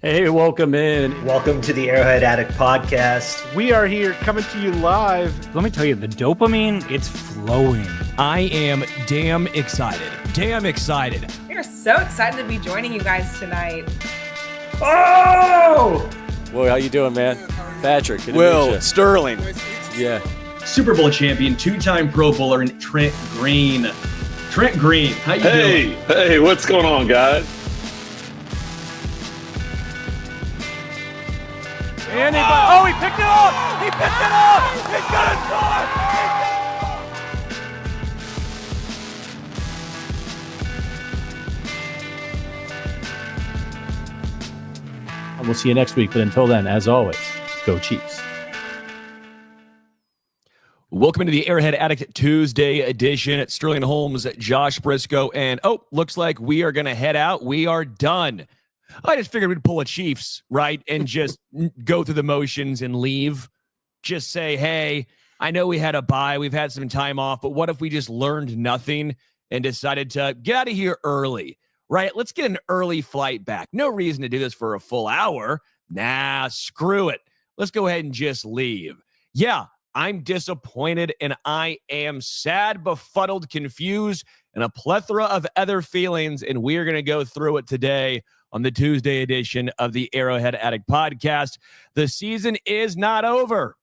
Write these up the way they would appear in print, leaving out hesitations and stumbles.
Hey, welcome in. Welcome to the Arrowhead Addict podcast. We are here coming to you live. Let me tell you, the dopamine, it's flowing. I am damn excited. Damn excited. We are so excited to be joining you guys tonight. Oh! Well, how you doing, man? Patrick. Will Sterling. Yeah. Super Bowl champion, two-time Pro Bowler, and Trent Green. Trent Green, how you doing? Hey, what's going on, guys? He picked it up! He picked it up! He's gonna And we'll see you next week. But until then, as always, go Chiefs. Welcome into the Arrowhead Addict Tuesday edition. It's Sterling Holmes, Josh Brisco, and looks like we are going to head out. We are done. I just figured we'd pull a Chiefs, right, and just go through the motions and leave. Just say, hey, I know we had a bye. We've had some time off, but what if we just learned nothing and decided to get out of here early, right? Let's get an early flight back. No reason to do this for a full hour. Nah, screw it. Let's go ahead and just leave. Yeah, I'm disappointed and I am sad, befuddled, confused, and a plethora of other feelings, and we're going to go through it today on the Tuesday edition of the Arrowhead Addict podcast. The season is not over,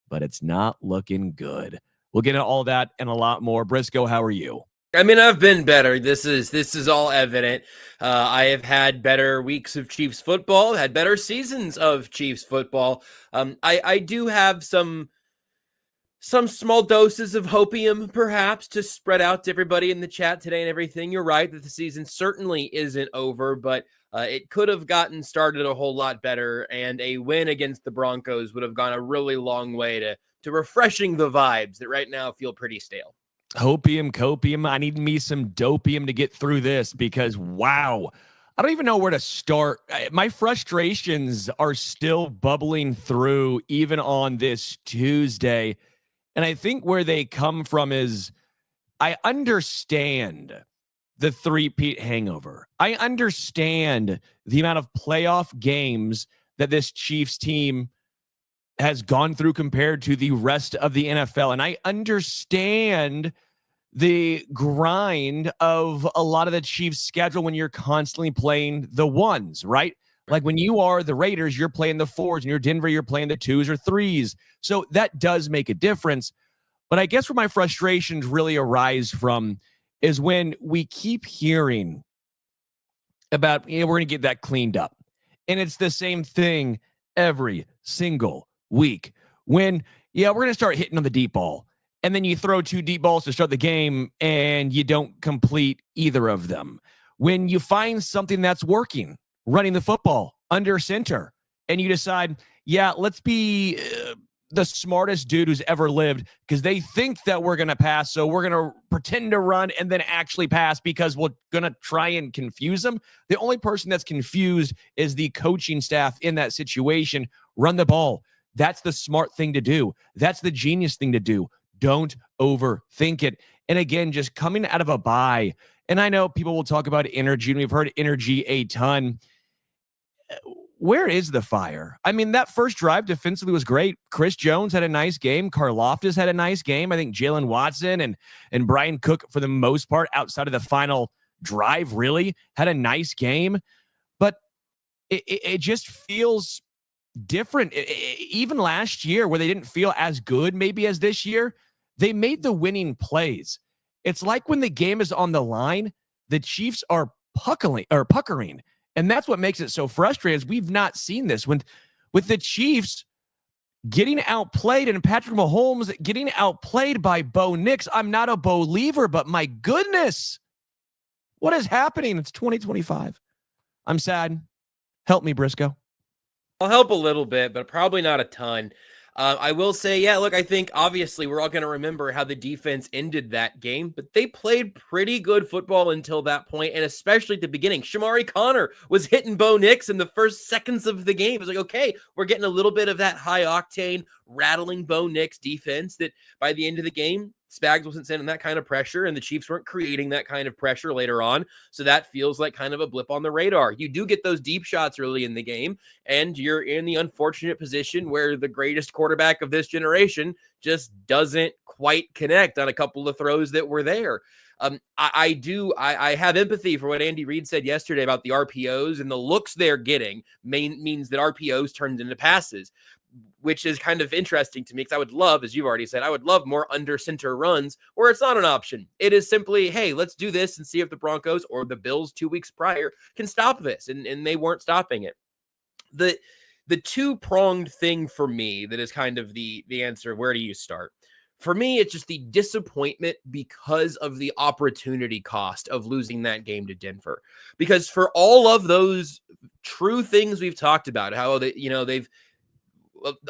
but it's not looking good. We'll get into all that and a lot more. Brisco, how are you? I mean, I've been better. This is all evident. I have had better weeks of Chiefs football, had better seasons of Chiefs football. I do have some small doses of hopium, perhaps, to spread out to everybody in the chat today and everything. You're right that the season certainly isn't over, but it could have gotten started a whole lot better, and a win against the Broncos would have gone a really long way to refreshing the vibes that right now feel pretty stale. Hopium, copium. I need me some dopium to get through this because, wow, I don't even know where to start. My frustrations are still bubbling through even on this Tuesday. And I think where they come from is I understand the three-peat hangover. I understand the amount of playoff games that this Chiefs team has gone through compared to the rest of the NFL. And I understand the grind of a lot of the Chiefs' schedule when you're constantly playing the ones, right? Like when you are the Raiders, you're playing the fours, and you're Denver, you're playing the twos or threes. So that does make a difference. But I guess where my frustrations really arise from is when we keep hearing about, we're going to get that cleaned up. And it's the same thing every single week. When, we're going to start hitting on the deep ball. And then you throw two deep balls to start the game and you don't complete either of them. When you find something that's working, running the football under center, and you decide, let's be the smartest dude who's ever lived because they think that we're going to pass, so we're going to pretend to run and then actually pass because we're going to try and confuse them. The only person that's confused is the coaching staff in that situation. Run the ball. That's the smart thing to do. That's the genius thing to do. Don't overthink it. And again, just coming out of a bye, and I know people will talk about energy, and we've heard energy a ton. Where is the fire? I mean, that first drive defensively was great. Chris Jones had a nice game. Karlaftis had a nice game. I think Jalen Watson and Brian Cook, for the most part, outside of the final drive, really had a nice game. But it just feels different. Even last year, where they didn't feel as good maybe as this year, they made the winning plays. It's like when the game is on the line, the Chiefs are puckering. And that's what makes it so frustrating is we've not seen this. With the Chiefs getting outplayed and Patrick Mahomes getting outplayed by Bo Nix. I'm not a believer, but my goodness, what is happening? It's 2025. I'm sad. Help me, Brisco. I'll help a little bit, but probably not a ton. I will say, look, I think obviously we're all going to remember how the defense ended that game, but they played pretty good football until that point, and especially at the beginning. Shamari Connor was hitting Bo Nix in the first seconds of the game. It was like, okay, we're getting a little bit of that high-octane, rattling Bo Nix defense that by the end of the game Spags wasn't sending that kind of pressure, and the Chiefs weren't creating that kind of pressure later on. So that feels like kind of a blip on the radar. You do get those deep shots early in the game, and you're in the unfortunate position where the greatest quarterback of this generation just doesn't quite connect on a couple of throws that were there. I have empathy for what Andy Reid said yesterday about the RPOs, and the looks they're getting means that RPOs turned into passes, which is kind of interesting to me because I would love, as you've already said, I would love more under center runs where it's not an option. It is simply, hey, let's do this and see if the Broncos or the Bills 2 weeks prior can stop this. And they weren't stopping it. The two-pronged thing for me that is kind of the answer, where do you start? For me, it's just the disappointment because of the opportunity cost of losing that game to Denver. Because for all of those true things we've talked about, how they've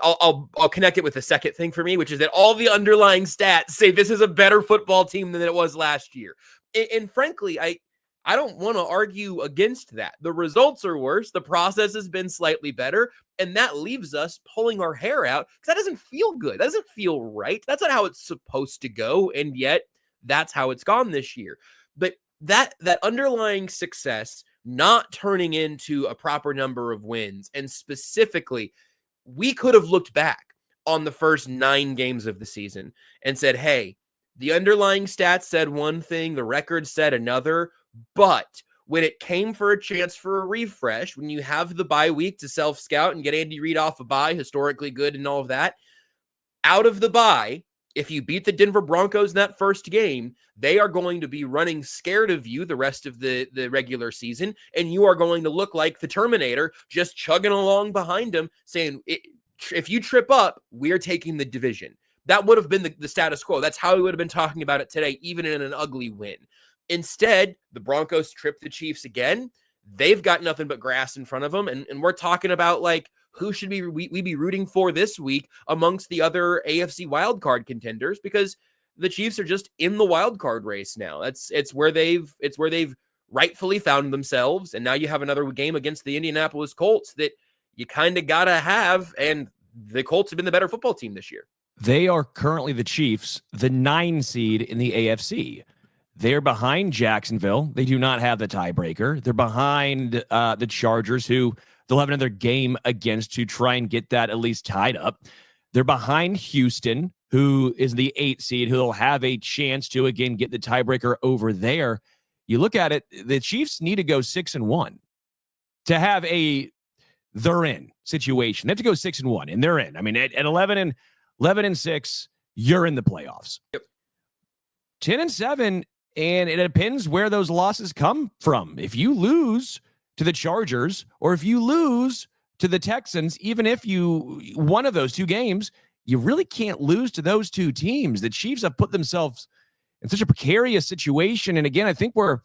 I'll connect it with the second thing for me, which is that all the underlying stats say this is a better football team than it was last year. And frankly, I don't want to argue against that. The results are worse. The process has been slightly better. And that leaves us pulling our hair out because that doesn't feel good. That doesn't feel right. That's not how it's supposed to go. And yet that's how it's gone this year. But that underlying success not turning into a proper number of wins, and specifically, we could have looked back on the first 9 games of the season and said, hey, the underlying stats said one thing, the record said another, but when it came for a chance for a refresh, when you have the bye week to self-scout and get Andy Reid off a bye, historically good and all of that, out of the bye, if you beat the Denver Broncos in that first game, they are going to be running scared of you the rest of the regular season, and you are going to look like the Terminator just chugging along behind them saying, if you trip up, we're taking the division. That would have been the status quo. That's how we would have been talking about it today, even in an ugly win. Instead, the Broncos trip the Chiefs again. They've got nothing but grass in front of them, and we're talking about, like, who should we be rooting for this week amongst the other AFC wildcard contenders, because the Chiefs are just in the wildcard race now. It's where they've rightfully found themselves, and now you have another game against the Indianapolis Colts that you kind of gotta have, and the Colts have been the better football team this year. They are currently, the Chiefs, the 9 seed in the AFC. They're behind Jacksonville. They do not have the tiebreaker. They're behind the Chargers, who they'll have another game against to try and get that at least tied up. They're behind Houston, who is the 8th seed, who will have a chance to, again, get the tiebreaker over there. You look at it, the Chiefs need to go 6-1 to have a they're-in situation. They have to go 6-1, and they're in. I mean, at 11-6, you're in the playoffs. Yep. 10-7, and it depends where those losses come from. If you lose to the Chargers, or if you lose to the Texans, even if you one of those 2 games, you really can't lose to those 2 teams. The Chiefs have put themselves in such a precarious situation. And again, I think where,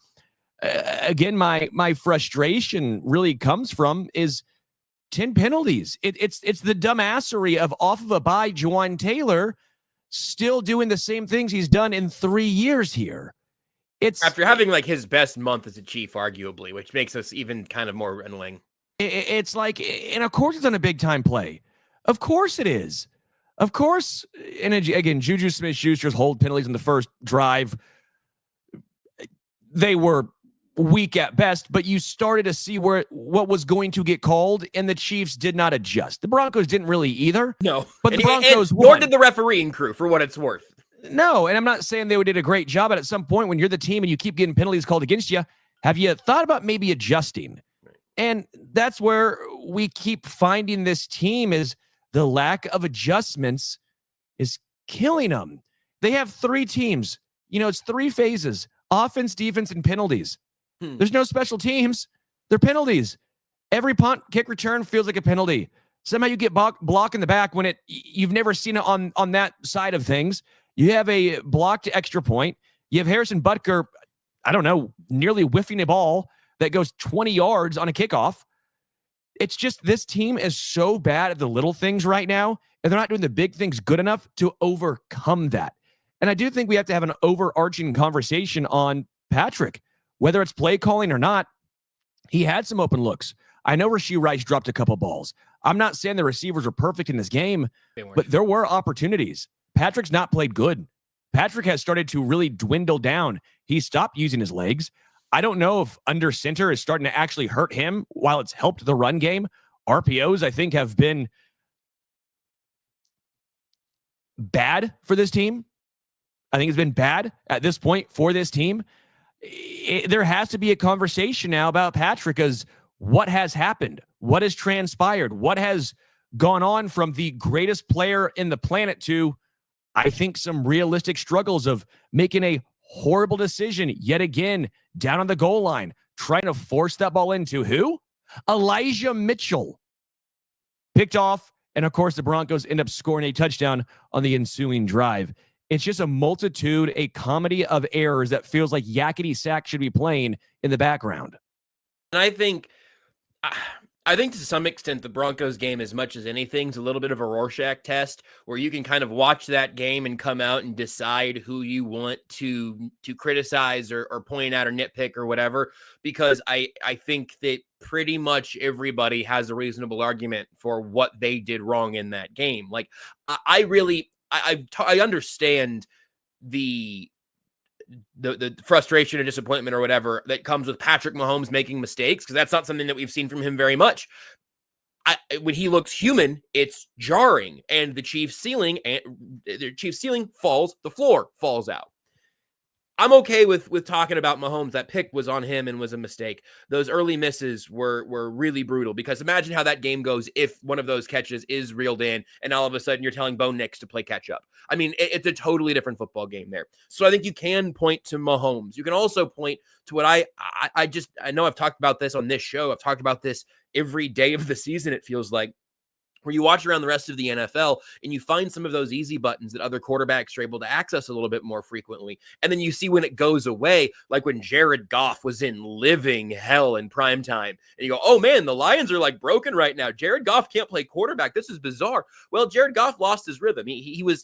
again, my frustration really comes from is 10 penalties. It's the dumbassery of off of a bye, Juwan Taylor still doing the same things he's done in 3 years here. It's after having like his best month as a Chief, arguably, which makes us even kind of more unwilling. It's like, and of course it's on a big time play. Of course it is. Of course. And again, Juju Smith-Schuster's hold penalties in the first drive, they were weak at best, but you started to see what was going to get called, and the Chiefs did not adjust. The Broncos didn't really either. No, but the Broncos nor did the refereeing crew, for what it's worth. No, and I'm not saying they did a great job, but at some point when you're the team and you keep getting penalties called against you, have you thought about maybe adjusting? And that's where we keep finding this team is the lack of adjustments is killing them. They have 3 teams. It's 3 phases: offense, defense, and penalties. There's no special teams. They're penalties. Every punt, kick, return feels like a penalty. Somehow you get block in the back when you've never seen it on that side of things. You have a blocked extra point. You have Harrison Butker, I don't know, nearly whiffing a ball that goes 20 yards on a kickoff. It's just this team is so bad at the little things right now, and they're not doing the big things good enough to overcome that. And I do think we have to have an overarching conversation on Patrick, whether it's play calling or not. He had some open looks. I know Rashee Rice dropped a couple balls. I'm not saying the receivers were perfect in this game, but there were opportunities. Patrick's not played good. Patrick has started to really dwindle down. He stopped using his legs. I don't know if under center is starting to actually hurt him while it's helped the run game. RPOs, I think, have been bad for this team. I think it's been bad at this point for this team. There has to be a conversation now about Patrick as what has happened, what has transpired, what has gone on from the greatest player in the planet to, I think, some realistic struggles of making a horrible decision yet again down on the goal line, trying to force that ball into who? Elijah Mitchell. Picked off, and of course the Broncos end up scoring a touchdown on the ensuing drive. It's just a multitude, a comedy of errors that feels like Yakety Sack should be playing in the background. And I think to some extent the Broncos game, as much as anything, is a little bit of a Rorschach test where you can kind of watch that game and come out and decide who you want to criticize or point out or nitpick or whatever, because I think that pretty much everybody has a reasonable argument for what they did wrong in that game. Like, I understand the frustration or disappointment or whatever that comes with Patrick Mahomes making mistakes, because that's not something that we've seen from him very much. When he looks human, it's jarring, and the Chiefs' ceiling falls, the floor falls out. I'm okay with talking about Mahomes. That pick was on him and was a mistake. Those early misses were really brutal, because imagine how that game goes if one of those catches is reeled in and all of a sudden you're telling Bo Nix to play catch up. I mean, it's a totally different football game there. So I think you can point to Mahomes. You can also point to what I know I've talked about this on this show. I've talked about this every day of the season, it feels like, where you watch around the rest of the NFL and you find some of those easy buttons that other quarterbacks are able to access a little bit more frequently. And then you see when it goes away, like when Jared Goff was in living hell in primetime. And you go, oh man, the Lions are like broken right now. Jared Goff can't play quarterback. This is bizarre. Well, Jared Goff lost his rhythm. He was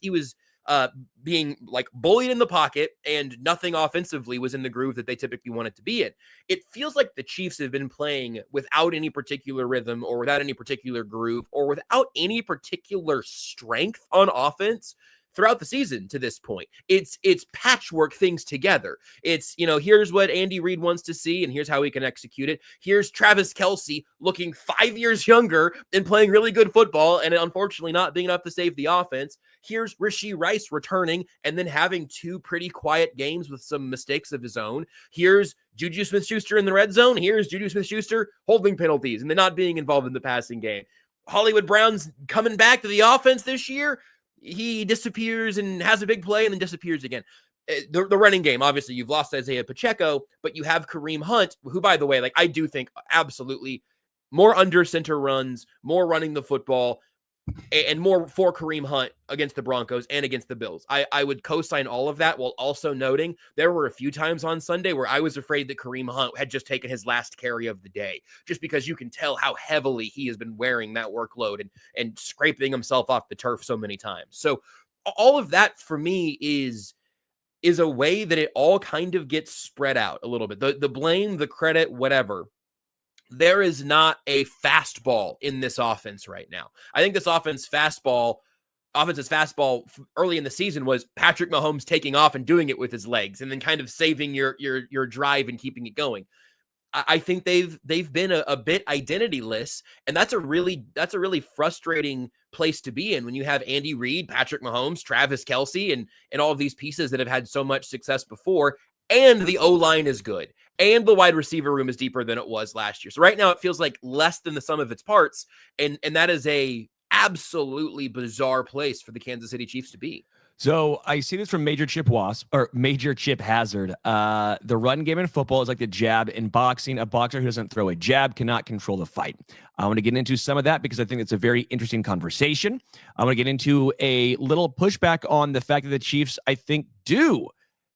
being like bullied in the pocket, and nothing offensively was in the groove that they typically want it to be in. It feels like the Chiefs have been playing without any particular rhythm or without any particular groove or without any particular strength on offense throughout the season to this point. It's patchwork things together. It's, here's what Andy Reid wants to see, and here's how we can execute it. Here's Travis Kelce looking 5 years younger and playing really good football, and unfortunately not being enough to save the offense. Here's Rashee Rice returning and then having two pretty quiet games with some mistakes of his own. Here's Juju Smith-Schuster in the red zone. Here's Juju Smith-Schuster holding penalties and then not being involved in the passing game. Hollywood Brown's coming back to the offense this year. He disappears and has a big play and then disappears again. The running game, obviously, you've lost Isaiah Pacheco, but you have Kareem Hunt, who, by the way, like, I do think absolutely more under center runs, more running the football, and more for Kareem Hunt against the Broncos and against the Bills. I would co-sign all of that, while also noting there were a few times on Sunday where I was afraid that Kareem Hunt had just taken his last carry of the day, just because you can tell how heavily he has been wearing that workload and scraping himself off the turf so many times. So all of that for me is a way that it all kind of gets spread out a little bit. The blame, the credit, whatever. There is not a fastball in this offense right now. I think this offense's fastball early in the season was Patrick Mahomes taking off and doing it with his legs and then kind of saving your drive and keeping it going. I think they've been a bit identityless, and that's a really frustrating place to be in when you have Andy Reid, Patrick Mahomes, Travis Kelce, and all of these pieces that have had so much success before. And the O-line is good. And the wide receiver room is deeper than it was last year. So right now it feels like less than the sum of its parts. And that is a absolutely bizarre place for the Kansas City Chiefs to be. So I see this from Major Chip Hazard. The run game in football is like the jab in boxing. A boxer who doesn't throw a jab cannot control the fight. I want to get into some of that because I think it's a very interesting conversation. I want to get into a little pushback on the fact that the Chiefs, I think, do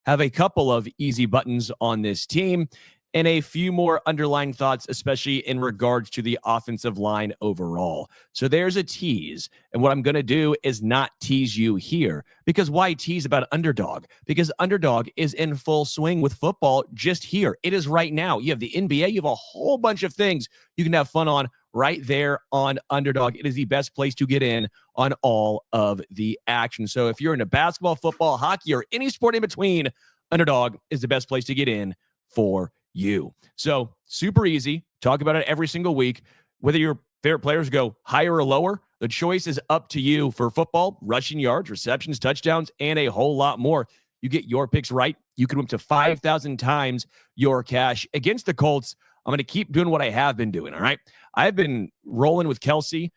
have a couple of easy buttons on this team, and a few more underlying thoughts, especially in regards to the offensive line overall. So there's a tease. And what I'm going to do is not tease you here, because why tease about Underdog? Because Underdog is in full swing with football just here. It is right now. You have the NBA. You have a whole bunch of things you can have fun on right there on Underdog. It is the best place to get in on all of the action. So if you're into basketball, football, hockey, or any sport in between, Underdog is the best place to get in for you. So super easy. Talk about it every single week. Whether your favorite players go higher or lower, the choice is up to you for football, rushing yards, receptions, touchdowns, and a whole lot more. You get your picks right, you can win up to 5,000 times your cash. Against the Colts, I'm going to keep doing what I have been doing, all right? I've been rolling with Kelce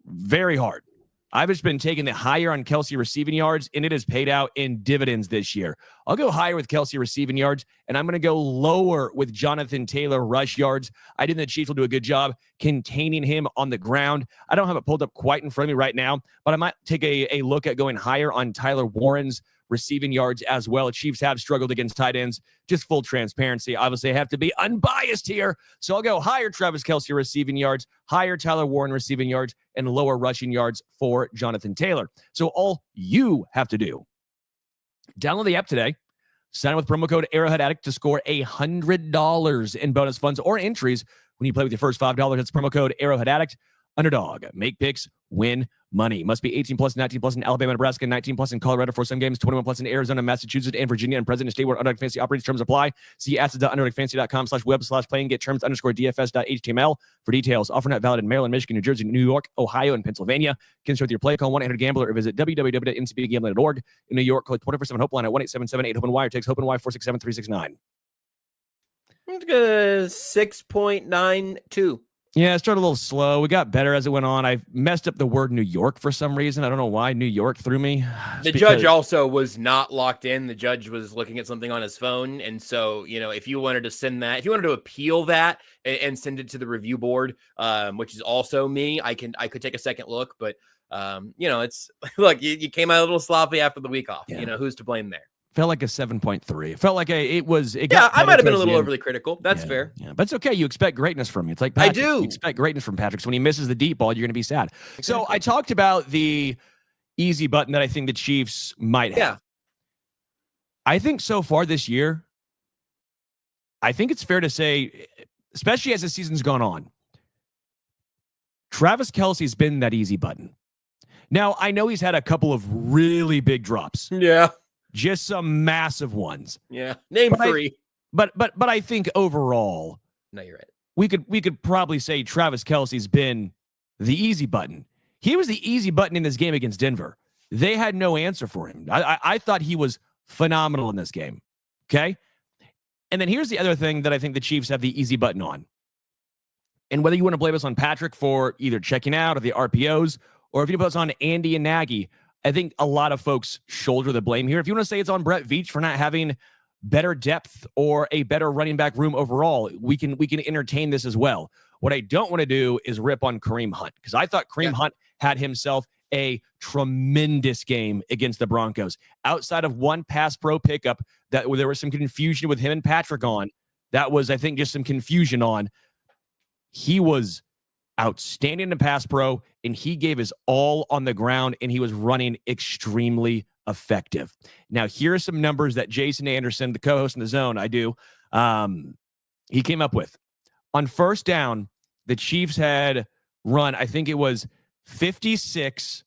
very hard. I've just been taking the higher on Kelce receiving yards, and it has paid out in dividends this year. I'll go higher with Kelce receiving yards, and I'm going to go lower with Jonathan Taylor rush yards. I think the Chiefs will do a good job containing him on the ground. I don't have it pulled up quite in front of me right now, but I might take a look at going higher on Tyler Warren's receiving yards as well. Chiefs have struggled against tight ends. Just full transparency. Obviously, I have to be unbiased here. So I'll go higher Travis Kelce receiving yards, higher Tyler Warren receiving yards, and lower rushing yards for Jonathan Taylor. So all you have to do, download the app today, sign up with promo code Arrowhead Addict to score $100 in bonus funds or entries when you play with your first $5. That's promo code Arrowhead Addict. Underdog. Make picks, win money. Must be 18 plus, 19 plus in Alabama, Nebraska, 19 plus in Colorado for some games, 21 plus in Arizona, Massachusetts, and Virginia, and President State where Underdog Fantasy operates. Terms apply. See assets.underdogfantasy.com/web/playing. Get terms _DFS.html for details. Offer not valid in Maryland, Michigan, New Jersey, New York, Ohio, and Pennsylvania. Consult with your play. Call 1-800-GAMBLER or visit www.ncbgambling.org. In New York, call 24/7 Hope line at 1-877-8-HOPE-NY or text HOPE-NY 467-369. 6.92. Yeah, it started a little slow. We got better as it went on. I messed up the word New York for some reason. I don't know why New York threw me. The judge also was not locked in. The judge was looking at something on his phone. And so, if you wanted to send that, if you wanted to appeal that and send it to the review board, which is also me, I could take a second look. But, it's look, you came out a little sloppy after the week off. Yeah. Who's to blame there? Felt like a 7.3. It felt like I might have been a little overly critical. That's fair. Yeah, but it's okay. You expect greatness from me. It's like Patrick. I do. You expect greatness from Patrick. So when he misses the deep ball, you're going to be sad. Exactly. So I talked about the easy button that I think the Chiefs might have. Yeah. I think so far this year, I think it's fair to say, especially as the season's gone on, Travis Kelce's been that easy button. Now, I know he's had a couple of really big drops. Yeah. Just some massive ones. Yeah. Name three. But I think overall, no, you're right. We could probably say Travis Kelce's been the easy button. He was the easy button in this game against Denver. They had no answer for him. I thought he was phenomenal in this game. Okay? And then here's the other thing that I think the Chiefs have the easy button on. And whether you want to blame us on Patrick for either checking out or the RPOs, or if you put us on Andy and Nagy, I think a lot of folks shoulder the blame here. If you want to say it's on Brett Veach for not having better depth or a better running back room overall, we can entertain this as well. What I don't want to do is rip on Kareem Hunt, because I thought Kareem Hunt had himself a tremendous game against the Broncos. Outside of one pass pro pickup that there was some confusion with him and Patrick on, that was, I think, just some confusion on. He was outstanding in pass pro, and he gave his all on the ground, and he was running extremely effective. Now, here are some numbers that Jason Anderson, the co-host in the Zone, he came up with. On first down, the Chiefs had run, I think it was 56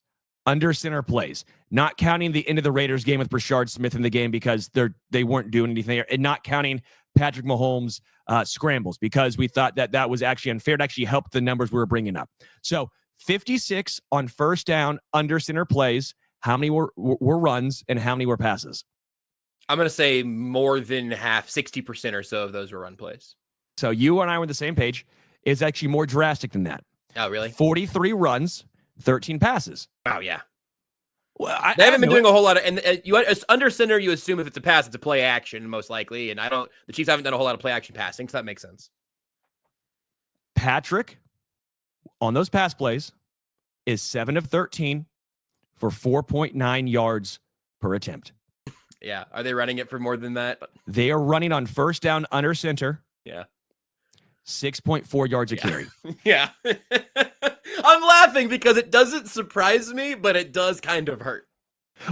under center plays, not counting the end of the Raiders game with Brashard Smith in the game because they weren't doing anything there, and not counting Patrick Mahomes scrambles, because we thought that was actually unfair to actually help the numbers we were bringing up. So 56 on first down under center plays. How many were runs and how many were passes? I'm going to say more than half, 60% or so of those were run plays. So you and I were on the same page. It's actually more drastic than that. Oh, really? 43 runs, 13 passes. Oh, yeah. Well, they haven't been doing a whole lot of, and you under center, you assume if it's a pass, it's a play action most likely. And the Chiefs haven't done a whole lot of play action passing, so that makes sense. Patrick, on those pass plays, is 7 of 13 for 4.9 yards per attempt. Yeah. Are they running it for more than that? They are running on first down under center. Yeah. 6.4 yards a carry. Yeah. I'm laughing because it doesn't surprise me, but it does kind of hurt.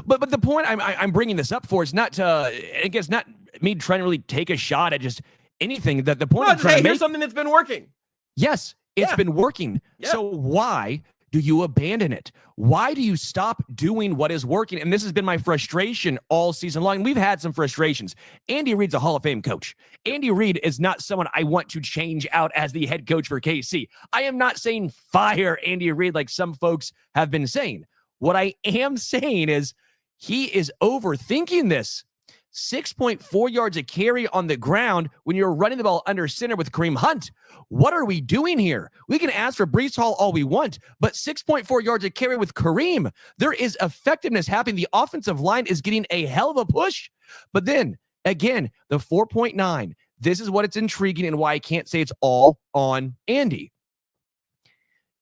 But the point I'm bringing this up for is not to, I guess, not me trying to really take a shot at just anything. That the point I'm trying to make. Here's something that's been working. Yes, It's been working. Yeah. So why do you abandon it? Why do you stop doing what is working? And this has been my frustration all season long. We've had some frustrations. Andy Reid's a Hall of Fame coach. Andy Reid is not someone I want to change out as the head coach for KC. I am not saying fire Andy Reid like some folks have been saying. What I am saying is he is overthinking this. 6.4 yards a carry on the ground when you're running the ball under center with Kareem Hunt. What are we doing here? We can ask for Breece Hall all we want, but 6.4 yards a carry with Kareem. There is effectiveness happening. The offensive line is getting a hell of a push. But then, again, the 4.9. This is what it's intriguing and why I can't say it's all on Andy.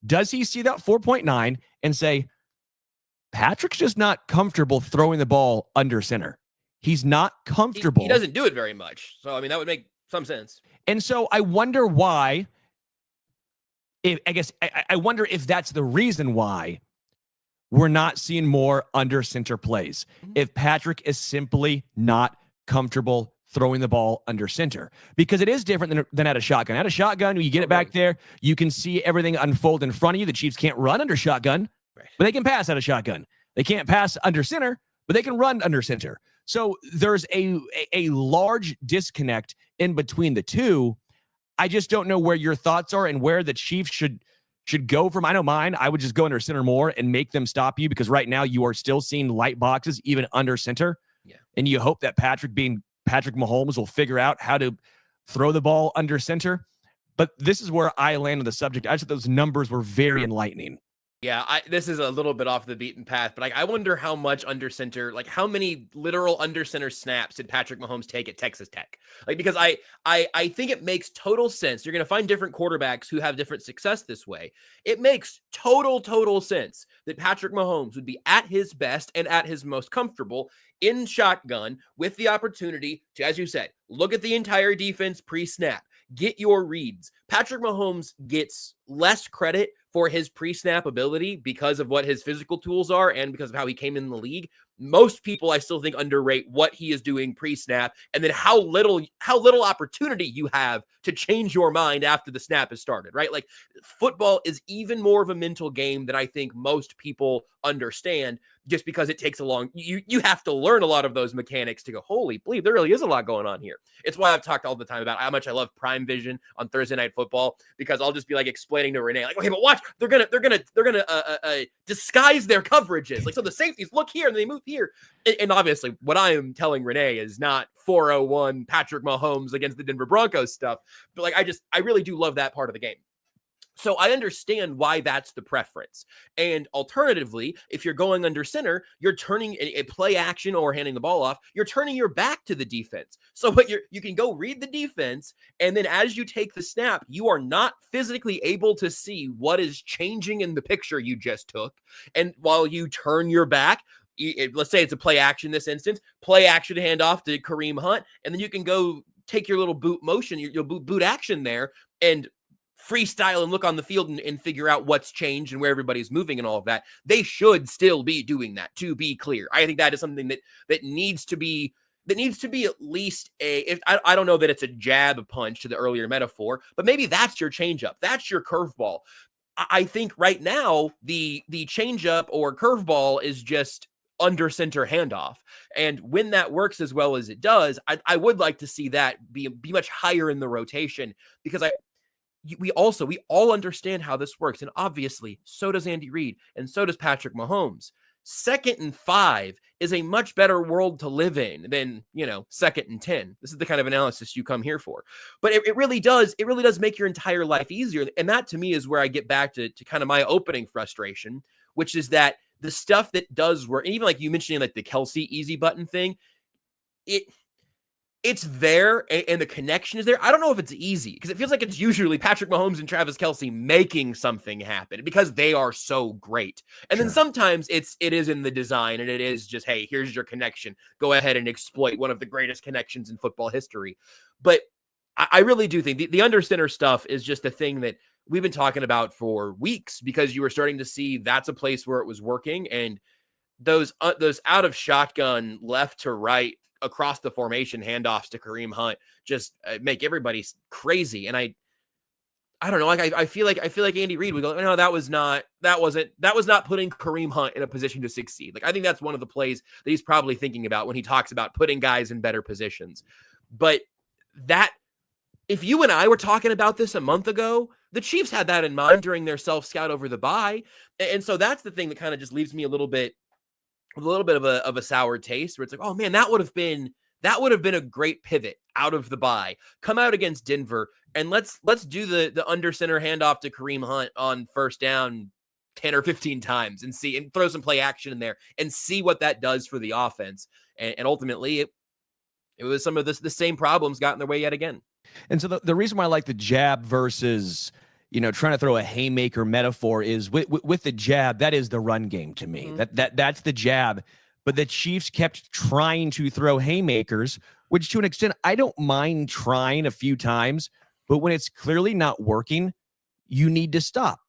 Does he see that 4.9 and say, Patrick's just not comfortable throwing the ball under center? He's not comfortable. He doesn't do it very much. So, I mean, that would make some sense. And so I wonder why, I wonder if that's the reason why we're not seeing more under center plays. If Patrick is simply not comfortable throwing the ball under center, because it is different than at a shotgun. At a shotgun, you get it back there, you can see everything unfold in front of you. The Chiefs can't run under shotgun, but they can pass out of shotgun. They can't pass under center, but they can run under center. So there's a large disconnect in between the two. I just don't know where your thoughts are and where the Chiefs should go from. I know mine. I would just go under center more and make them stop you, because right now you are still seeing light boxes even under center. Yeah. And you hope that Patrick Mahomes will figure out how to throw the ball under center. But this is where I land on the subject. I thought those numbers were very enlightening. Yeah, this is a little bit off the beaten path, but I wonder how much under center, how many literal under center snaps did Patrick Mahomes take at Texas Tech? Because I think it makes total sense. You're going to find different quarterbacks who have different success this way. It makes total sense that Patrick Mahomes would be at his best and at his most comfortable in shotgun with the opportunity to, as you said, look at the entire defense pre-snap, get your reads. Patrick Mahomes gets less credit for his pre-snap ability because of what his physical tools are and because of how he came in the league. Most people, I still think, underrate what he is doing pre-snap and then how little opportunity you have to change your mind after the snap has started, right? Football is even more of a mental game than I think most people understand, just because it takes a long, you have to learn a lot of those mechanics to go, holy bleep, there really is a lot going on here. It's why I've talked all the time about how much I love Prime Vision on Thursday Night Football, because I'll just be explaining to Renee, okay, but watch, they're gonna disguise their coverages. So the safeties look here and they move here. And obviously what I am telling Renee is not 401 Patrick Mahomes against the Denver Broncos stuff, but I really do love that part of the game. So I understand why that's the preference. And alternatively, if you're going under center, you're turning a play action or handing the ball off, you're turning your back to the defense. So you can go read the defense, and then as you take the snap, you are not physically able to see what is changing in the picture you just took. And while you turn your back, let's say it's a play action in this instance, play action handoff to Kareem Hunt, and then you can go take your little boot motion, your boot action there, and freestyle and look on the field and figure out what's changed and where everybody's moving and all of that. They should still be doing that, to be clear. I think that is something that needs to be at least I don't know that it's a jab punch to the earlier metaphor, but maybe that's your changeup. That's your curveball. I think right now the changeup or curveball is just under center handoff. And when that works as well as it does, I would like to see that be much higher in the rotation, because we all understand how this works. And obviously, so does Andy Reid and so does Patrick Mahomes. 2nd and 5 is a much better world to live in than, 2nd and 10. This is the kind of analysis you come here for. But it really does make your entire life easier. And that to me is where I get back to kind of my opening frustration, which is that the stuff that does work, and even like you mentioning the Kelce easy button thing, it's there and the connection is there. I don't know if it's easy, because it feels like it's usually Patrick Mahomes and Travis Kelce making something happen because they are so great. And then sometimes it is in the design, and it is just, hey, here's your connection. Go ahead and exploit one of the greatest connections in football history. But I really do think the under center stuff is just a thing that we've been talking about for weeks, because you were starting to see that's a place where it was working. And those out of shotgun left to right across the formation handoffs to Kareem Hunt just make everybody crazy. And I don't know. Like I feel like Andy Reid would go, no, that was not putting Kareem Hunt in a position to succeed. Like I think that's one of the plays that he's probably thinking about when he talks about putting guys in better positions. But that, if you and I were talking about this a month ago, the Chiefs had that in mind during their self-scout over the bye. And so that's the thing that kind of just leaves me a little bit of a sour taste, where it's like, oh man, that would have been a great pivot out of the bye. Come out against Denver and let's do the under center handoff to Kareem Hunt on first down 10 or 15 times and throw some play action in there and see what that does for the offense. And ultimately it was some of the same problems got in their way yet again. And so the reason why I like the jab versus, trying to throw a haymaker metaphor is with the jab, that is the run game to me. Mm-hmm. That's the jab. But the Chiefs kept trying to throw haymakers, which to an extent, I don't mind trying a few times, but when it's clearly not working, you need to stop.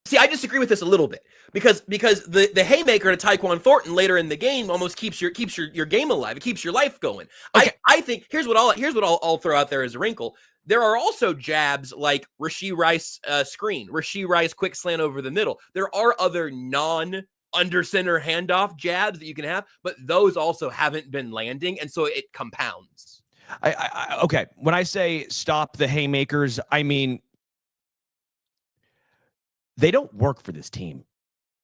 See, I disagree with this a little bit because the haymaker to Tyquan Thornton later in the game almost keeps your game alive. It keeps your life going. Okay. I think here's what I'll throw out there as a wrinkle. There are also jabs like Rashee Rice screen, Rashee Rice quick slant over the middle. There are other under center handoff jabs that you can have, but those also haven't been landing, and so it compounds. Okay, when I say stop the haymakers, I mean they don't work for this team.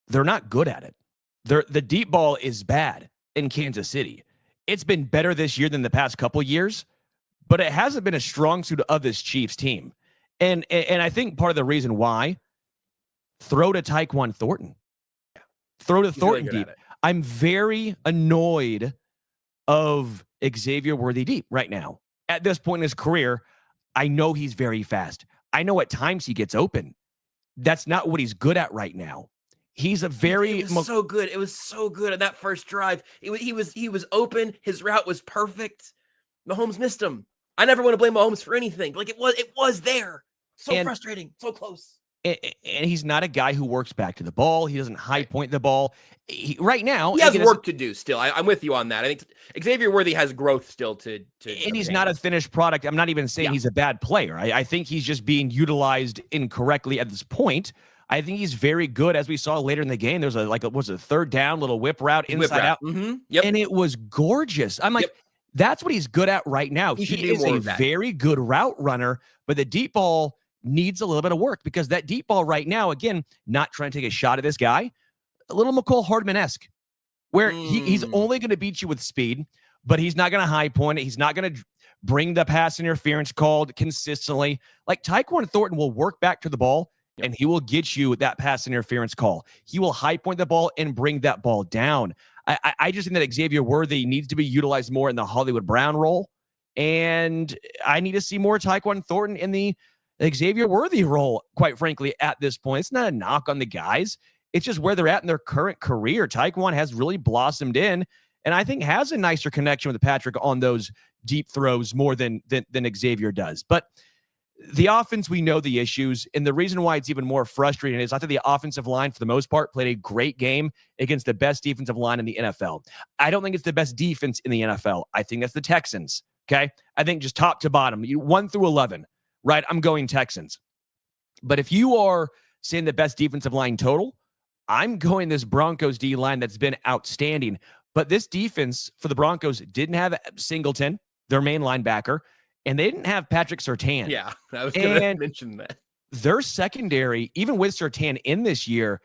They're not good at it. The deep ball is bad in Kansas City. It's been better this year than the past couple years, but it hasn't been a strong suit of this Chiefs team. And I think part of the reason why, throw to Tyquan Thornton. Throw to Thornton really deep. I'm very annoyed of Xavier Worthy deep right now. At this point in his career, I know he's very fast. I know at times he gets open. That's not what he's good at right now. He's a very so good. It was so good on that first drive. He was open. His route was perfect. Mahomes missed him. I never want to blame Mahomes for anything. Like it was there. So frustrating. So close. And he's not a guy who works back to the ball. He doesn't high point the ball. Right now, he has work to do still. I'm with you on that. I think Xavier Worthy has growth still to and he's not a finished product. I'm not even saying he's a bad player. I think he's just being utilized incorrectly at this point. I think he's very good, as we saw later in the game. There's a third down little whip route inside out. Mm-hmm. Yep. And it was gorgeous. I'm like, that's what he's good at right now. He is a very good route runner, but the deep ball needs a little bit of work because that deep ball right now, again, not trying to take a shot at this guy, a little McCole Hardman-esque, where he's only going to beat you with speed, but he's not going to high point it. He's not going to bring the pass interference called consistently. Like Tyquan Thornton will work back to the ball and he will get you that pass interference call. He will high point the ball and bring that ball down. I just think that Xavier Worthy needs to be utilized more in the Hollywood Brown role. And I need to see more Tyquan Thornton in the Xavier Worthy role, quite frankly, at this point. It's not a knock on the guys. It's just where they're at in their current career. Tyquan has really blossomed in, and I think has a nicer connection with Patrick on those deep throws more than Xavier does. But the offense, we know the issues, and the reason why it's even more frustrating is I think the offensive line, for the most part, played a great game against the best defensive line in the NFL. I don't think it's the best defense in the NFL. I think that's the Texans, okay? I think just top to bottom, 1 through 11. Right, I'm going Texans. But if you are saying the best defensive line total, I'm going this Broncos D-line that's been outstanding. But this defense for the Broncos didn't have Singleton, their main linebacker, and they didn't have Patrick Surtain. Yeah, I was going to mention that. Their secondary, even with Surtain in this year,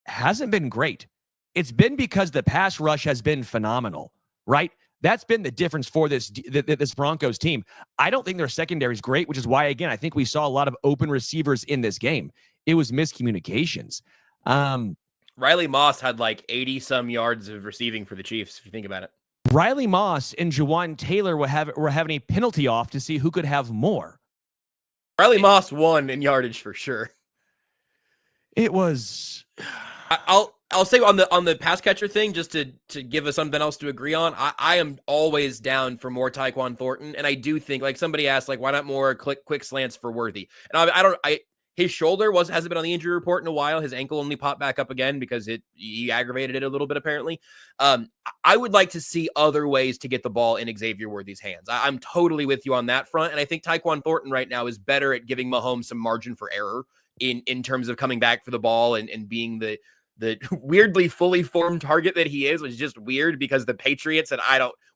hasn't been great. It's been because the pass rush has been phenomenal, right? That's been the difference for this Broncos team. I don't think their secondary is great, which is why, again, I think we saw a lot of open receivers in this game. It was miscommunications. Riley Moss had like 80-some yards of receiving for the Chiefs, if you think about it. Riley Moss and Jawan Taylor were having a penalty off to see who could have more. Riley Moss won in yardage for sure. It was... I'll say on the pass catcher thing, just to give us something else to agree on. I am always down for more Tyquan Thornton, and I do think, like somebody asked, like why not more quick slants for Worthy? And His shoulder hasn't been on the injury report in a while. His ankle only popped back up again because he aggravated it a little bit, apparently. I would like to see other ways to get the ball in Xavier Worthy's hands. I'm totally with you on that front. And I think Tyquan Thornton right now is better at giving Mahomes some margin for error in terms of coming back for the ball and being the weirdly fully formed target that he is, which is just weird because the Patriots said,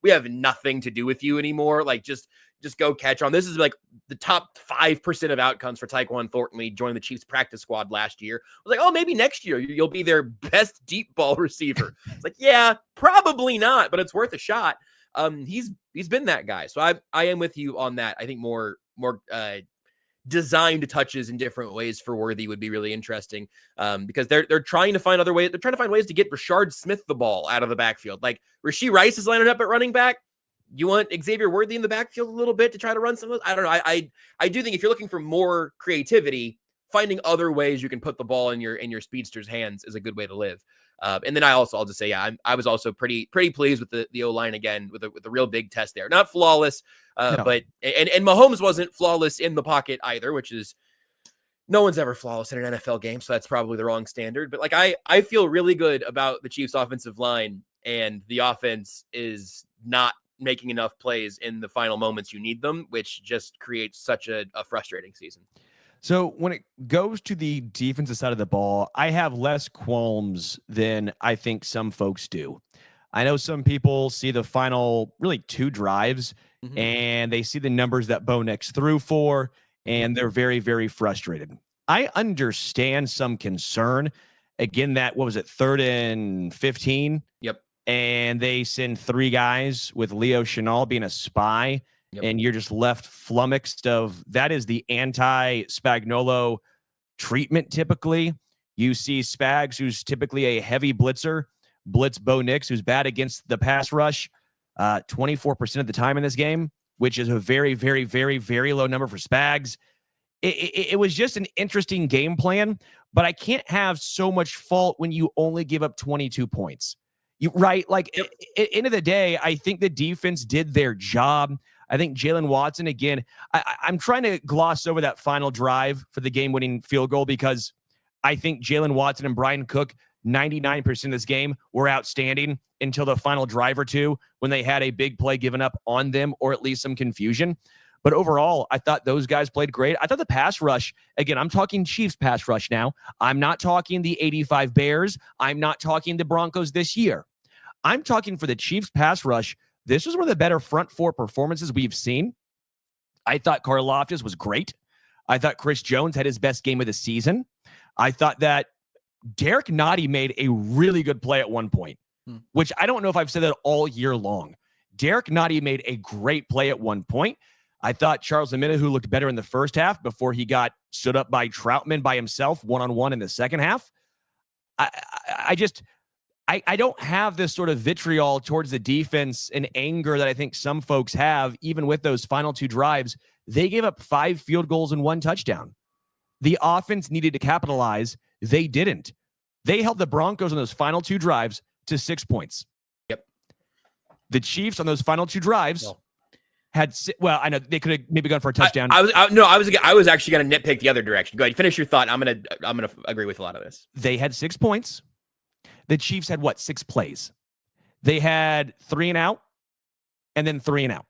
we have nothing to do with you anymore. Like, just go catch on. This is like the top 5% of outcomes for Tyquan Thornton. He joined the Chiefs practice squad last year. I was like, oh, maybe next year you'll be their best deep ball receiver. It's like, yeah, probably not, but it's worth a shot. He's been that guy. So I am with you on that. I think more designed touches in different ways for Worthy would be really interesting, because they're trying to find other ways. They're trying to find ways to get Rashard Smith the ball out of the backfield. Like Rashee Rice is lining up at running back. You want Xavier Worthy in the backfield a little bit to try to run some of those? I don't know. I do think if you're looking for more creativity, finding other ways you can put the ball in your speedster's hands is a good way to live. And then I'll just say, yeah, I was also pretty pleased with the O-line again, with a real big test there. Not flawless, no. But Mahomes wasn't flawless in the pocket either, which is, no one's ever flawless in an NFL game, so that's probably the wrong standard. But like I feel really good about the Chiefs' offensive line, and the offense is not making enough plays in the final moments you need them, which just creates such a frustrating season. So when it goes to the defensive side of the ball, I have less qualms than I think some folks do. I know some people see the final really 2 drives and they see the numbers that Bo Nix threw for, and they're very, very frustrated. I understand some concern. Again, that, what was it, 3rd and 15? Yep. And they send 3 guys with Leo Chenal being a spy. Yep. And you're just left flummoxed of, that is the anti-Spagnuolo treatment typically. You see Spags, who's typically a heavy blitzer, blitz Bo Nix, who's bad against the pass rush 24% of the time in this game, which is a very, very, very, very low number for Spags. It was just an interesting game plan, but I can't have so much fault when you only give up 22 points. Right? Like, yep. End of the day, I think the defense did their job. I think Jalen Watson, again, I'm trying to gloss over that final drive for the game-winning field goal, because I think Jalen Watson and Brian Cook, 99% of this game, were outstanding until the final drive or two when they had a big play given up on them, or at least some confusion. But overall, I thought those guys played great. I thought the pass rush, again, I'm talking Chiefs pass rush now. I'm not talking the 85 Bears. I'm not talking the Broncos this year. I'm talking for the Chiefs pass rush. This was one of the better front 4 performances we've seen. I thought Karlaftis was great. I thought Chris Jones had his best game of the season. I thought that Derek Nottie made a really good play at one point, which I don't know if I've said that all year long. Derek Nottie made a great play at one point. I thought Charles Omenihu, who looked better in the first half before he got stood up by Troutman by himself one-on-one in the second half. I don't have this sort of vitriol towards the defense and anger that I think some folks have, even with those final 2 drives. They gave up 5 field goals and 1 touchdown. The offense needed to capitalize. They didn't. They held the Broncos on those final 2 drives to 6 points. Yep. The Chiefs on those final 2 drives had, well, I know they could have maybe gone for a touchdown. I was actually going to nitpick the other direction. Go ahead, finish your thought. I'm going to agree with a lot of this. They had 6 points. The Chiefs had 6 plays? They had 3 and out, and then 3 and out.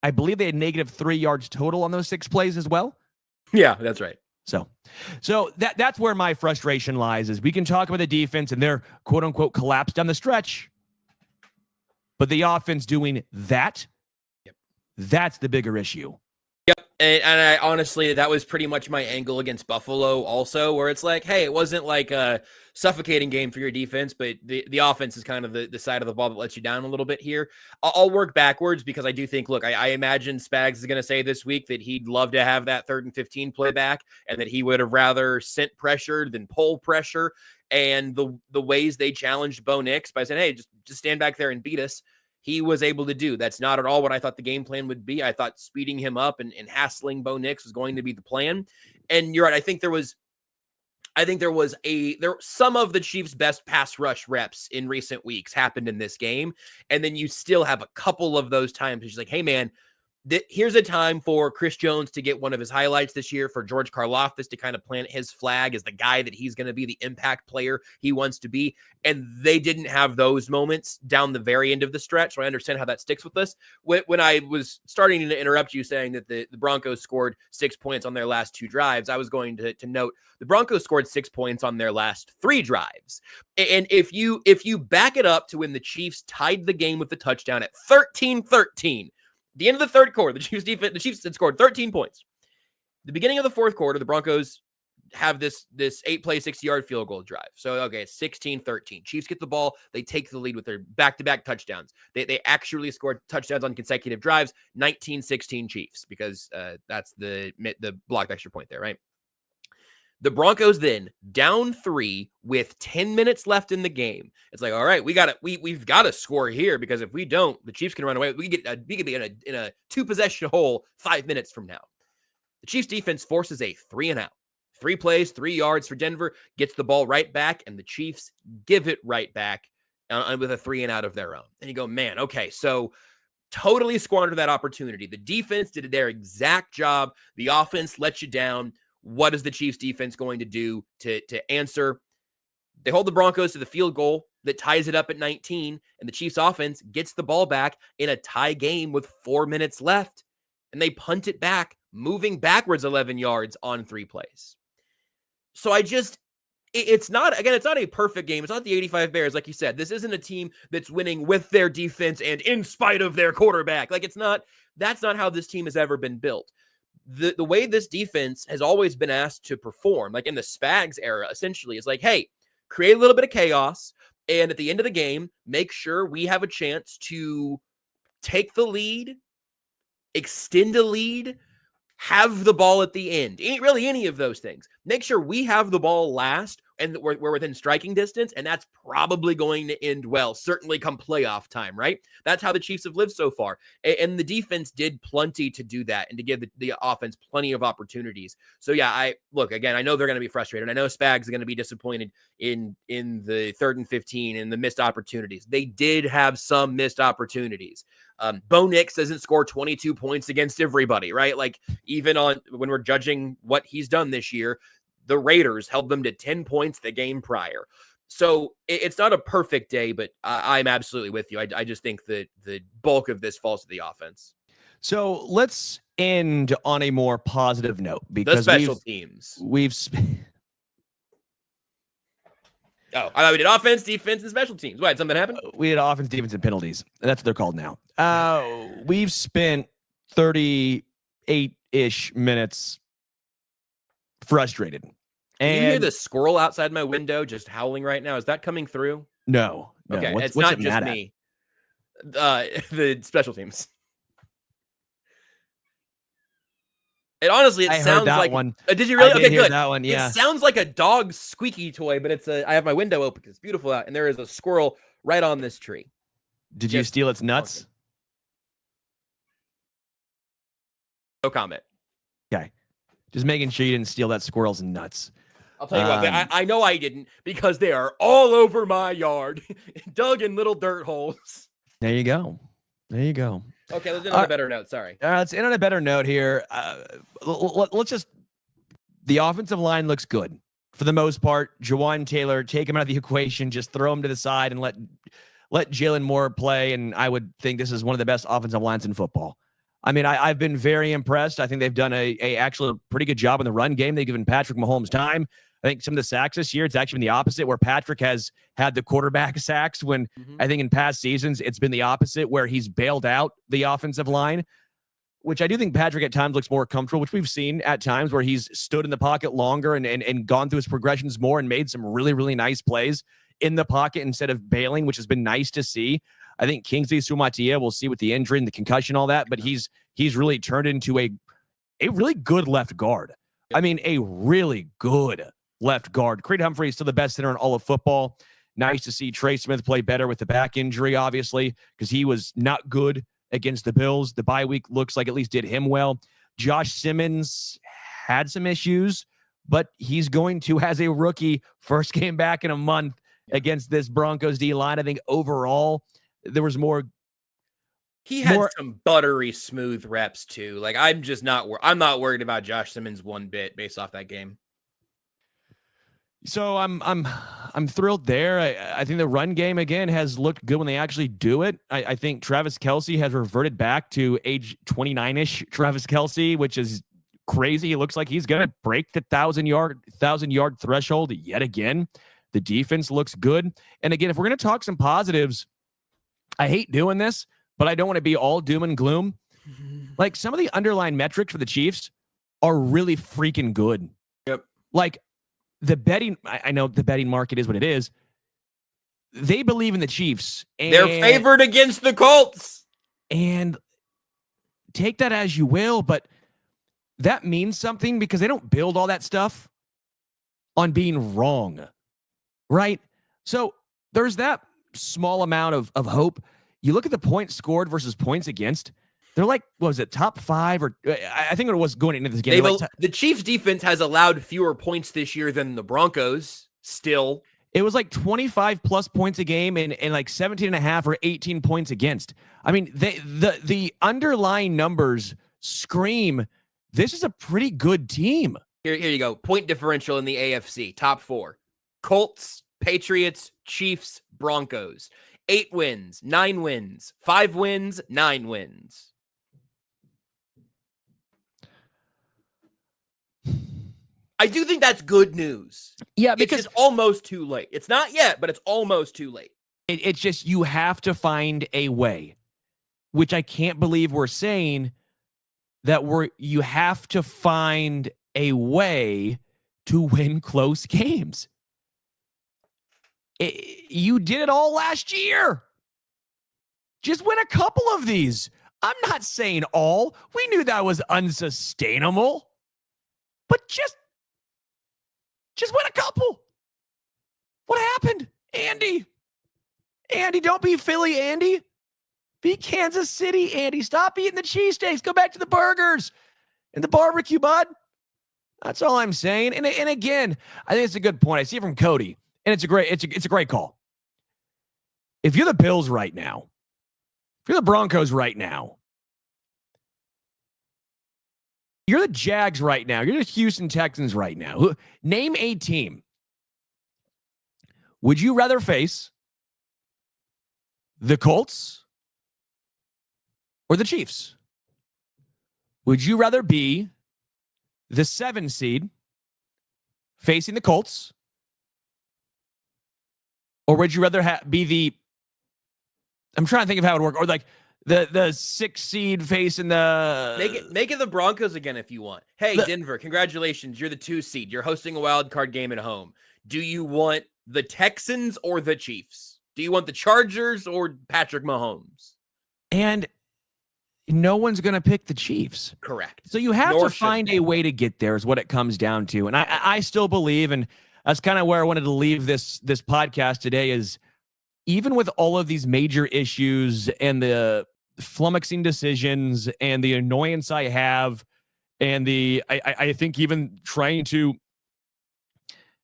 I believe they had -3 yards total on those 6 plays as well. Yeah, that's right. So that's where my frustration lies, is we can talk about the defense and their quote unquote collapse down the stretch, but the offense doing that, that's the bigger issue. Yep. And I honestly, that was pretty much my angle against Buffalo also, where it's like, hey, it wasn't like a suffocating game for your defense, but the offense is kind of the side of the ball that lets you down a little bit here. I'll work backwards, because I do think, look, I imagine Spags is going to say this week that he'd love to have that 3rd and 15 play back, and that he would have rather sent pressure than pull pressure. And the ways they challenged Bo Nix by saying, hey, just stand back there and beat us, he was able to do. That's not at all what I thought the game plan would be. I thought speeding him up and hassling Bo Nix was going to be the plan. And you're right. I think there was some of the Chiefs' best pass rush reps in recent weeks happened in this game. And then you still have a couple of those times. It's like, hey man, here's a time for Chris Jones to get one of his highlights this year, for George Karlaftis to kind of plant his flag as the guy that he's going to be, the impact player he wants to be. And they didn't have those moments down the very end of the stretch. So I understand how that sticks with us. When I was starting to interrupt you saying that the Broncos scored 6 points on their last 2 drives, I was going to note the Broncos scored 6 points on their last 3 drives. And if you back it up to when the Chiefs tied the game with the touchdown at 13-13, the end of the third quarter, the Chiefs had scored 13 points. The beginning of the fourth quarter, the Broncos have this 8-play, 60-yard field goal drive. So, okay, it's 16-13. Chiefs get the ball. They take the lead with their back-to-back touchdowns. They actually scored touchdowns on consecutive drives, 19-16 Chiefs, because that's the blocked extra point there, right? The Broncos then down 3 with 10 minutes left in the game. It's like, all right, we've got to score here, because if we don't, the Chiefs can run away. We could be in a 2-possession hole 5 minutes from now. The Chiefs defense forces a 3-and-out. 3 plays, 3 yards for Denver, gets the ball right back, and the Chiefs give it right back with a 3-and-out of their own. And you go, man, okay, so totally squandered that opportunity. The defense did their exact job. The offense let you down. What is the Chiefs defense going to do to answer? They hold the Broncos to the field goal that ties it up at 19, and the Chiefs offense gets the ball back in a tie game with 4 minutes left, and they punt it back, moving backwards 11 yards on 3 plays. So it's not a perfect game. It's not the 85 Bears, like you said. This isn't a team that's winning with their defense and in spite of their quarterback. Like, that's not how this team has ever been built. The way this defense has always been asked to perform, like in the Spags era, essentially, is like, hey, create a little bit of chaos, and at the end of the game, make sure we have a chance to take the lead, extend a lead, have the ball at the end. Ain't really any of those things. Make sure we have the ball last, and we're within striking distance, and that's probably going to end well, certainly come playoff time, right? That's how the Chiefs have lived so far. And the defense did plenty to do that and to give the offense plenty of opportunities. So, yeah, I know they're going to be frustrated. I know Spags are going to be disappointed in the 3rd and 15 and the missed opportunities. They did have some missed opportunities. Bo Nix doesn't score 22 points against everybody, right? Like, even when we're judging what he's done this year, the Raiders held them to 10 points the game prior. So it's not a perfect day, but I'm absolutely with you. I just think that the bulk of this falls to the offense. So let's end on a more positive note, because the special teams. I thought we did offense, defense, and special teams. What, something happened? We had offense, defense, and penalties. That's what they're called now. We've spent 38-ish minutes frustrated. Can you hear the squirrel outside my window just howling right now? Is that coming through? No. Okay, it's not just me. The special teams. It honestly, sounds like one. Did you really? Okay, good. That one, yeah. It sounds like a dog's squeaky toy, but I have my window open because it's beautiful out, and there is a squirrel right on this tree. Did you steal its nuts? No comment. Okay. Just making sure you didn't steal that squirrel's nuts. I'll tell you what, I know I didn't, because they are all over my yard, dug in little dirt holes. There you go. Okay, let's end on a better note. Sorry. Let's end on a better note here. The offensive line looks good for the most part. Jawan Taylor, take him out of the equation, just throw him to the side and let Jalen Moore play. And I would think this is one of the best offensive lines in football. I mean, I've been very impressed. I think they've done actually a pretty good job in the run game. They've given Patrick Mahomes time. I think some of the sacks this year, it's actually been the opposite, where Patrick has had the quarterback sacks when I think in past seasons, it's been the opposite, where he's bailed out the offensive line, which I do think Patrick at times looks more comfortable, which we've seen at times where he's stood in the pocket longer and gone through his progressions more and made some really, really nice plays in the pocket instead of bailing, which has been nice to see. I think Kingsley Sumatia, we'll see with the injury and the concussion, all that, but he's really turned into a really good left guard. I mean, a really good left guard. Creed Humphrey is still the best center in all of football. Nice to see Trey Smith play better with the back injury, obviously, because he was not good against the Bills. The bye week looks like at least did him well. Josh Simmons had some issues, but he's going to, as a rookie, first game back in a month against this Broncos D line. I think overall there was more He had some buttery smooth reps too. Like I'm not worried about Josh Simmons one bit based off that game. So I'm thrilled there. I think the run game again has looked good when they actually do it. I think Travis Kelce has reverted back to age 29-ish Travis Kelce, which is crazy. It looks like he's gonna break the 1,000-yard threshold yet again. The defense looks good. And again, if we're gonna talk some positives, I hate doing this, but I don't want to be all doom and gloom. Like some of the underlying metrics for the Chiefs are really freaking good. Yep. Like the betting, I know the betting market is what it is. They believe in the Chiefs. And, they're favored against the Colts. And take that as you will, but that means something because they don't build all that stuff on being wrong, right? So there's that small amount of hope. You look at the points scored versus points against. They're like, what was it, top 5? Or I think it was going into this game. The Chiefs defense has allowed fewer points this year than the Broncos still. It was like 25 plus points a game and like 17 and a half or 18 points against. I mean, the underlying numbers scream, this is a pretty good team. Here you go. Point differential in the AFC, top 4. Colts, Patriots, Chiefs, Broncos. 8 wins, 9 wins, 5 wins, 9 wins. I do think that's good news. Yeah, because it's almost too late. It's not yet, but it's almost too late. It's just you have to find a way, which I can't believe we're saying that you have to find a way to win close games. You did it all last year. Just win a couple of these. I'm not saying all. We knew that was unsustainable. But just win a couple. What happened? Andy, don't be Philly, Andy. Be Kansas City, Andy. Stop eating the cheesesteaks. Go back to the burgers and the barbecue, bud. That's all I'm saying. And again, I think it's a good point. I see it from Cody, and it's a great call. If you're the Bills right now, if you're the Broncos right now, you're the Jags right now, you're the Houston Texans right now, name a team. Would you rather face the Colts or the Chiefs? Would you rather be the 7 seed facing the Colts? Or would you rather be the, I'm trying to think of how it would work, or like the 6 seed facing the... Make it the Broncos again if you want. Hey, Denver, congratulations. You're the 2 seed. You're hosting a wild card game at home. Do you want the Texans or the Chiefs? Do you want the Chargers or Patrick Mahomes? And no one's going to pick the Chiefs. Correct. So you have to find a way to get there is what it comes down to. And I still believe, and that's kind of where I wanted to leave this podcast today, is even with all of these major issues and the flummoxing decisions and the annoyance I have, and I think even trying to,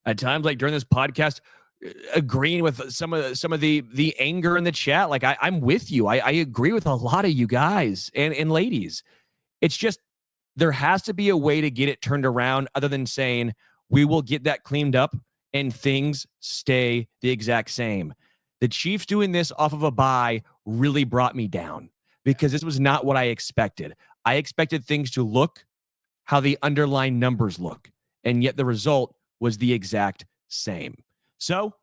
at times like during this podcast, agreeing with some of the anger in the chat. Like I'm with you. I agree with a lot of you guys and ladies. It's just, there has to be a way to get it turned around other than saying we will get that cleaned up and things stay the exact same. The Chiefs doing this off of a bye really brought me down because this was not what I expected. I expected things to look how the underlying numbers look, and yet the result was the exact same. So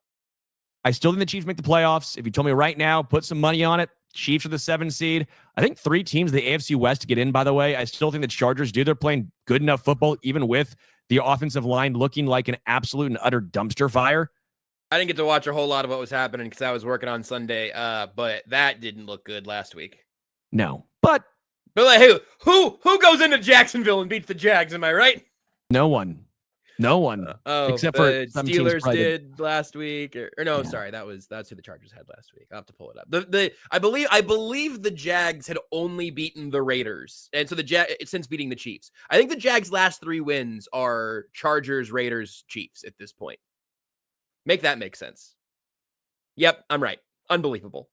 I still think the Chiefs make the playoffs. If you told me right now, put some money on it, Chiefs are the 7 seed. I think 3 teams, the AFC West, to get in, by the way. I still think the Chargers do. They're playing good enough football, even with the offensive line looking like an absolute and utter dumpster fire. I didn't get to watch a whole lot of what was happening because I was working on Sunday, but that didn't look good last week. No. But like, who goes into Jacksonville and beats the Jags, am I right? No one. Except for the Steelers did last week, or no, yeah. Sorry, that's who the Chargers had last week. I'll have to pull it up. I believe the Jags had only beaten the Raiders, and so since beating the Chiefs. I think the Jags' last 3 wins are Chargers, Raiders, Chiefs at this point. Make that make sense. Yep, I'm right. Unbelievable.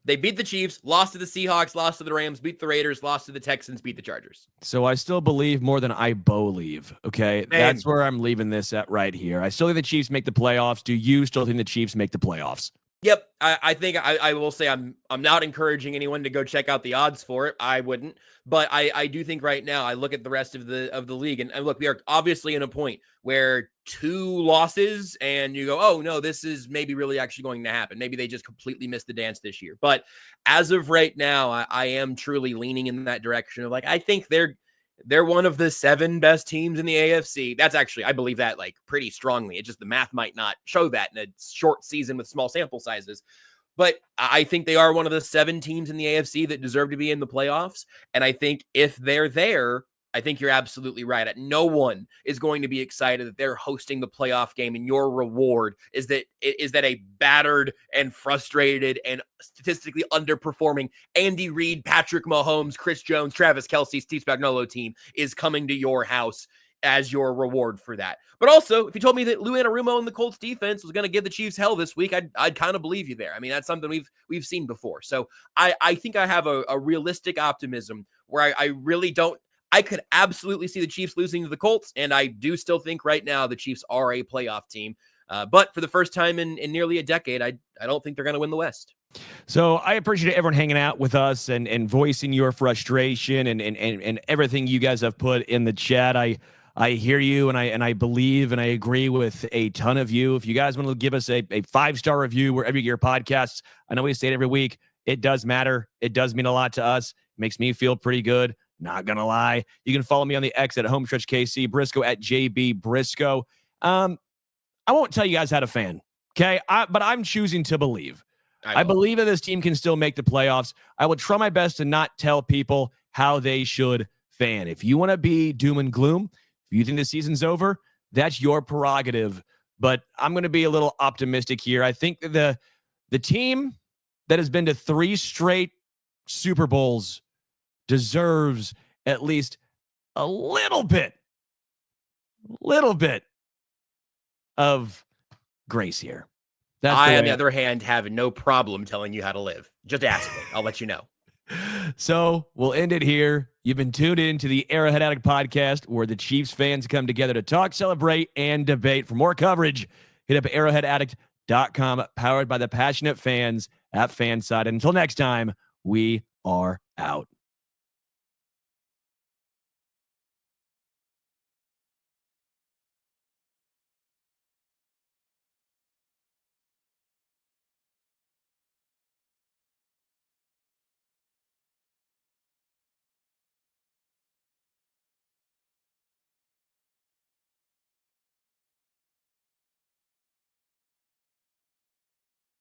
They beat the Chiefs, lost to the Seahawks, lost to the Rams, beat the Raiders, lost to the Texans, beat the Chargers. So I still believe more than I believe. Okay. That's where I'm leaving this at right here. I still think the Chiefs make the playoffs. Do you still think the Chiefs make the playoffs? Yep, I think I will say I'm not encouraging anyone to go check out the odds for it. I wouldn't, but I do think right now I look at the rest of the league and look, we are obviously in a point where 2 losses and you go, oh no, this is maybe really actually going to happen. Maybe they just completely missed the dance this year. But as of right now, I am truly leaning in that direction of like I think they're one of the 7 best teams in the AFC. That's actually, I believe that like pretty strongly. It just the math might not show that in a short season with small sample sizes. But I think they are one of the 7 teams in the AFC that deserve to be in the playoffs. And I think if they're there, I think you're absolutely right. No one is going to be excited that they're hosting the playoff game, and your reward is that a battered and frustrated and statistically underperforming Andy Reid, Patrick Mahomes, Chris Jones, Travis Kelce, Steve Spagnuolo team is coming to your house as your reward for that. But also, if you told me that Lou Anarumo and the Colts defense was going to give the Chiefs hell this week, I'd kind of believe you there. I mean, that's something we've seen before. So I think I have a realistic optimism where I really don't. I could absolutely see the Chiefs losing to the Colts, and I do still think right now the Chiefs are a playoff team. But for the first time in nearly a decade, I don't think they're going to win the West. So I appreciate everyone hanging out with us and voicing your frustration and everything you guys have put in the chat. I hear you, and I believe and I agree with a ton of you. If you guys want to give us a 5-star review wherever you get your podcasts, I know we say it every week. It does matter. It does mean a lot to us. It makes me feel pretty good. Not gonna lie. You can follow me on the X at HomestretchKC, Brisco at JB Brisco. I won't tell you guys how to fan, okay? But I'm choosing to believe. I believe that this team can still make the playoffs. I will try my best to not tell people how they should fan. If you want to be doom and gloom, if you think the season's over, that's your prerogative. But I'm going to be a little optimistic here. I think that the team that has been to 3 straight Super Bowls deserves at least a little bit of grace here. I, on the other hand, have no problem telling you how to live. Just ask me. I'll let you know. So we'll end it here. You've been tuned in to the Arrowhead Addict podcast, where the Chiefs fans come together to talk, celebrate, and debate. For more coverage, hit up arrowheadaddict.com, powered by the passionate fans at Fanside. Until next time, we are out.